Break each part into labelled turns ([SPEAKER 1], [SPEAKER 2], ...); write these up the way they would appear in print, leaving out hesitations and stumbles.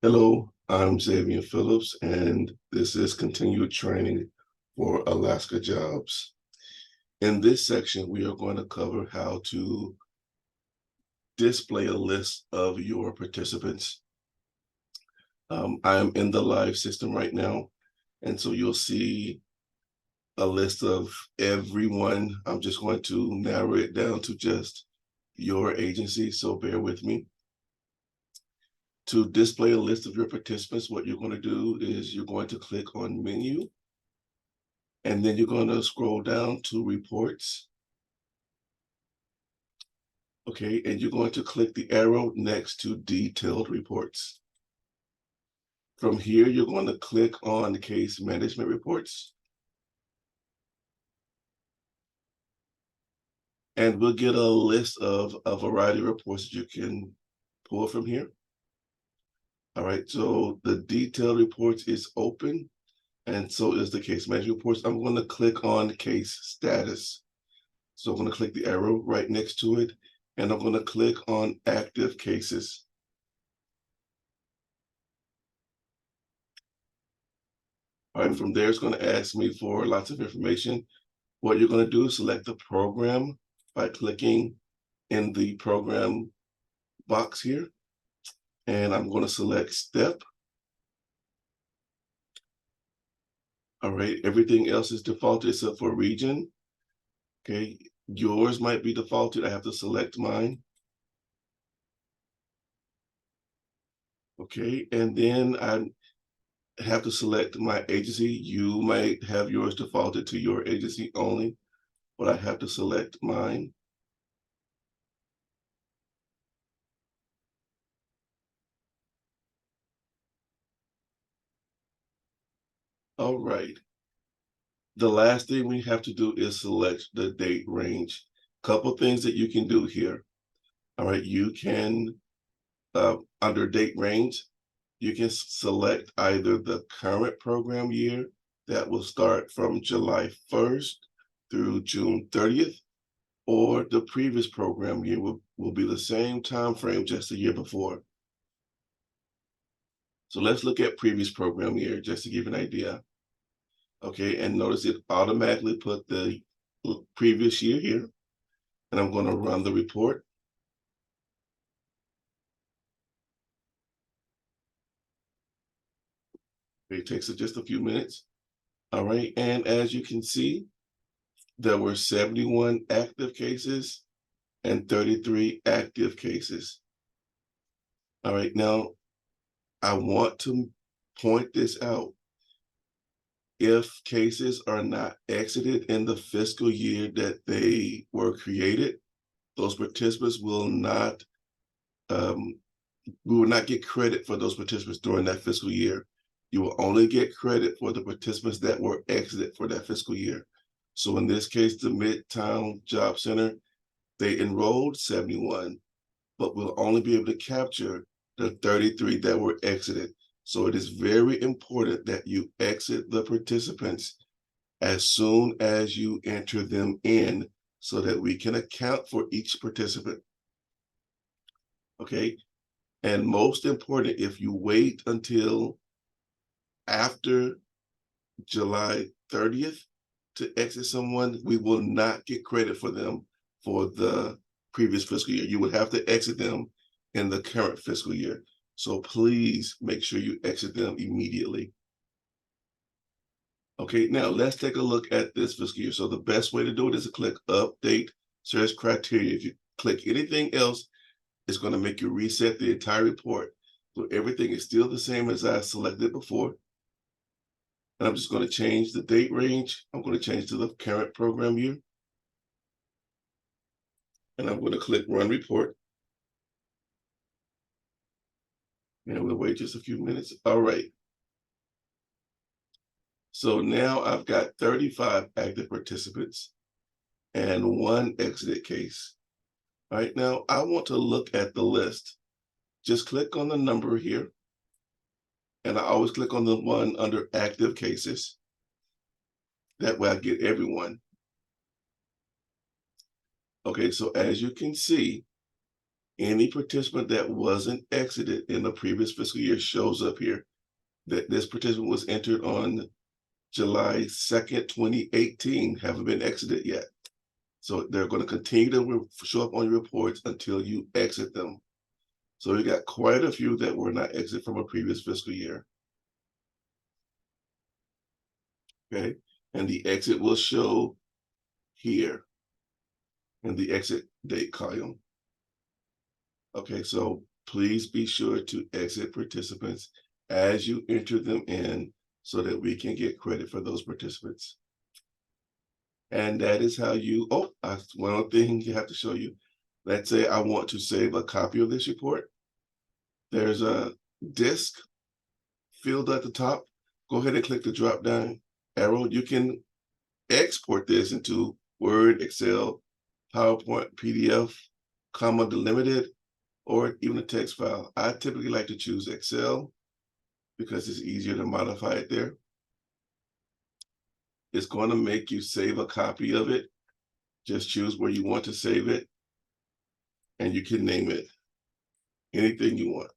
[SPEAKER 1] Hello, I'm Xavien Phillips, and this is continued training for AlaskaJobs. In this section, we are going to cover how to display a list of your participants. I'm in the live system right now, and so you'll see a list of everyone. I'm just going to narrow it down to just your agency, so bear with me. To display a list of your participants, what you're going to do is you're going to click on Menu, and then you're going to scroll down to Reports. Okay, and you're going to click the arrow next to Detailed Reports. From here, you're going to click on Case Management Reports. And we'll get a list of a variety of reports that you can pull from here. All right, so the Detailed Reports is open, and so is the Case Management Reports. I'm going to click on Case Status. So I'm going to click the arrow right next to it, and I'm going to click on Active Cases. All right, from there, it's going to ask me for lots of information. What you're going to do is select the program by clicking in the program box here. And I'm going to select STEP. All right, everything else is defaulted except for region. Okay, yours might be defaulted. I have to select mine. Okay, and then I have to select my agency. You might have yours defaulted to your agency only, but I have to select mine. All right. The last thing we have to do is select the date range. Couple things that you can do here. All right, you can, under date range, you can select either the current program year that will start from July 1st through June 30th, or the previous program year will be the same time frame, just the year before. So let's look at previous program year just to give an idea. Okay, and notice it automatically put the previous year here, and I'm going to run the report. It takes just a few minutes. All right, and as you can see, there were 71 active cases and 33 active cases. All right, now I want to point this out. If cases are not exited in the fiscal year that they were created, those participants will not, we will not get credit for those participants during that fiscal year. You will only get credit for the participants that were exited for that fiscal year. So in this case, the Midtown Job Center, they enrolled 71, but we'll only be able to capture the 33 that were exited. So it is very important that you exit the participants as soon as you enter them in so that we can account for each participant. Okay, and most important, if you wait until after July 30th to exit someone, we will not get credit for them for the previous fiscal year. You would have to exit them in the current fiscal year. So please make sure you exit them immediately. Okay, now let's take a look at this fiscal year. So the best way to do it is to click Update Search Criteria. If you click anything else, it's going to make you reset the entire report. So everything is still the same as I selected before. And I'm just going to change the date range. I'm going to change to the current program year. And I'm going to click Run Report. And we'll wait just a few minutes. All right. So now I've got 35 active participants and 1 exited case. All right, now I want to look at the list. Just click on the number here. And I always click on the one under active cases. That way I get everyone. Okay, so as you can see, Any participant that wasn't exited in the previous fiscal year shows up here. That this participant was entered on July 2nd, 2018, haven't been exited yet. So they're going to continue to show up on your reports until you exit them. So we got quite a few that were not exited from a previous fiscal year. Okay, and the exit will show here in the exit date column. Okay, so please be sure to exit participants as you enter them in so that we can get credit for those participants. And that is how you, one other thing you have to show you. Let's say I want to save a copy of this report. There's a disk field at the top. Go ahead and click the drop down arrow. You can export this into Word, Excel, PowerPoint, PDF, comma delimited, or even a text file. I typically like to choose Excel because it's easier to modify it there. It's going to make you save a copy of it. Just choose where you want to save it, and you can name it anything you want.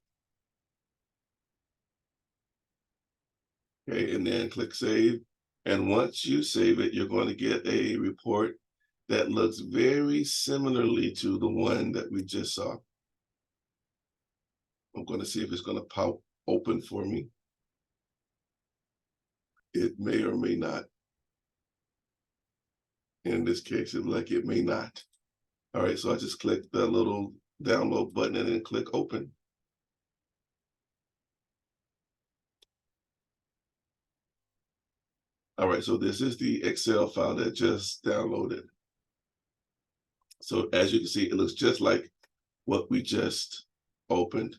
[SPEAKER 1] Okay, and then click save. And once you save it, you're going to get a report that looks very similarly to the one that we just saw. I'm going to see if it's going to pop open for me. It may or may not. In this case, it like it may not. All right, so I just click the little download button and then click open. All right, so this is the Excel file that just downloaded. So as you can see, it looks just like what we just opened.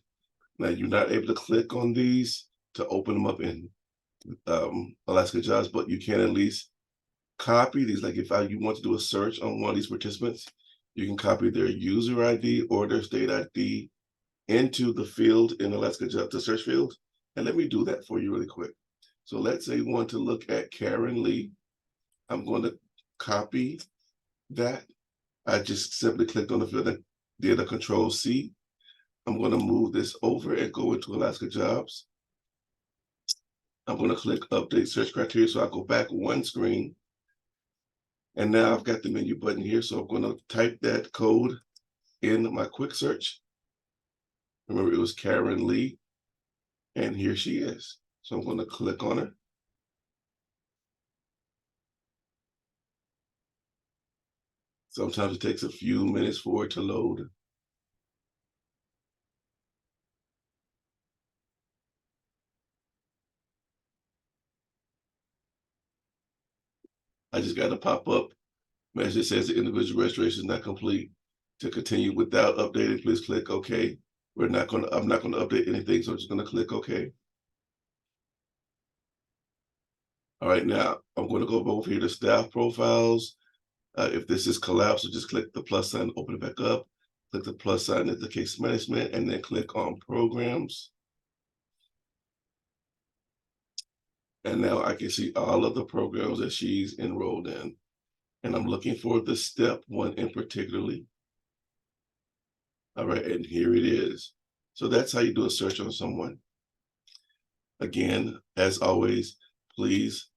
[SPEAKER 1] Now you're not able to click on these to open them up in AlaskaJobs, but you can at least copy these. Like if you want to do a search on one of these participants, you can copy their user ID or their state ID into the field in AlaskaJobs, the search field. And let me do that for you really quick. So let's say you want to look at Karen Lee. I'm going to copy that. I just simply clicked on the field and did a Control-C. I'm going to move this over and go into AlaskaJobs. I'm going to click Update Search Criteria. So I go back one screen. And now I've got the menu button here. So I'm going to type that code in my quick search. Remember, it was Karen Lee. And here she is. So I'm going to click on her. Sometimes it takes a few minutes for it to load. I just got a pop-up message that says the individual registration is not complete. To continue without updating, please click OK. I'm not going to update anything, so I'm just going to click OK. All right, now I'm going to go over here to staff profiles. If this is collapsed, so just click the plus sign, open it back up. Click the plus sign at the case management, and then click on programs. And now I can see all of the programs that she's enrolled in. And I'm looking for the step one in particularly. All right, and here it is. So that's how you do a search on someone. Again, as always, please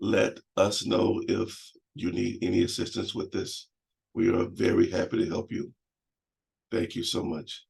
[SPEAKER 1] let us know if you need any assistance with this. We are very happy to help you. Thank you so much.